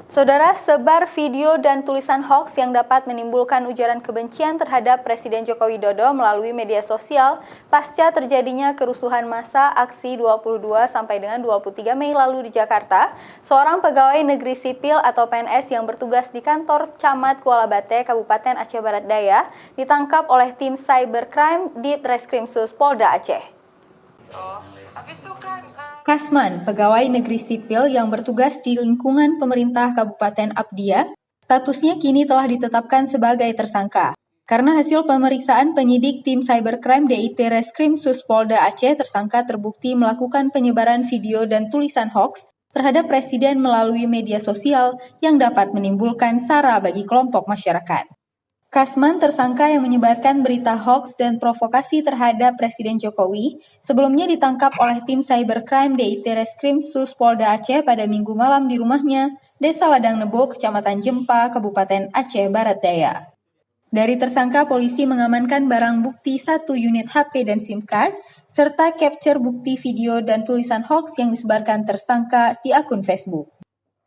Saudara, sebar video dan tulisan hoaks yang dapat menimbulkan ujaran kebencian terhadap Presiden Joko Widodo melalui media sosial pasca terjadinya kerusuhan massa aksi 22 sampai dengan 23 Mei lalu di Jakarta. Seorang pegawai negeri sipil atau PNS yang bertugas di kantor Camat Kuala Bate, Kabupaten Aceh Barat Daya, ditangkap oleh tim cybercrime di Treskrimsus Polda Aceh. Kasman, pegawai negeri sipil yang bertugas di lingkungan pemerintah Kabupaten Abdia, statusnya kini telah ditetapkan sebagai tersangka. Karena hasil pemeriksaan penyidik tim cybercrime DIT Reskrimsus Polda Aceh, tersangka terbukti melakukan penyebaran video dan tulisan hoaks terhadap Presiden melalui media sosial yang dapat menimbulkan sara bagi kelompok masyarakat. Kasman, tersangka yang menyebarkan berita hoaks dan provokasi terhadap Presiden Jokowi, sebelumnya ditangkap oleh tim cybercrime DIT Reskrimsus Polda Aceh pada Minggu malam di rumahnya, Desa Ladang Nebo, Kecamatan Jempa, Kabupaten Aceh Barat Daya. Dari tersangka, polisi mengamankan barang bukti 1 unit HP dan SIM card, serta capture bukti video dan tulisan hoaks yang disebarkan tersangka di akun Facebook.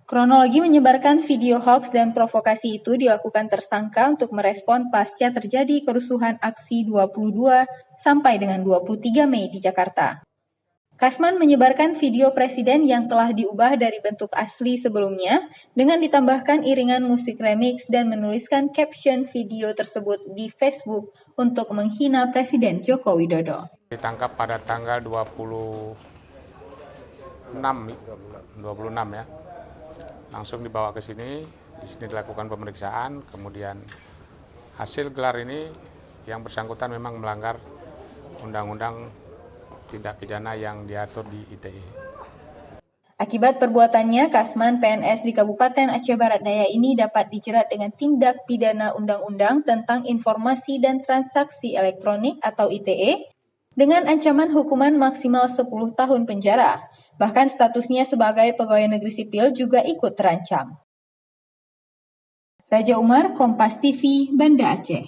Kronologi menyebarkan video hoaks dan provokasi itu dilakukan tersangka untuk merespon pasca terjadi kerusuhan aksi 22 sampai dengan 23 Mei di Jakarta. Kasman menyebarkan video Presiden yang telah diubah dari bentuk asli sebelumnya dengan ditambahkan iringan musik remix dan menuliskan caption video tersebut di Facebook untuk menghina Presiden Joko Widodo. Ditangkap pada tanggal 26 ya. Langsung dibawa ke sini, di sini dilakukan pemeriksaan, kemudian hasil gelar ini yang bersangkutan memang melanggar undang-undang tindak pidana yang diatur di ITE. Akibat perbuatannya, Kasman PNS di Kabupaten Aceh Barat Daya ini dapat dijerat dengan tindak pidana Undang-Undang tentang Informasi dan Transaksi Elektronik atau ITE dengan ancaman hukuman maksimal 10 tahun penjara. Bahkan statusnya sebagai pegawai negeri sipil juga ikut terancam. Raja Umar, Kompas TV, Banda Aceh.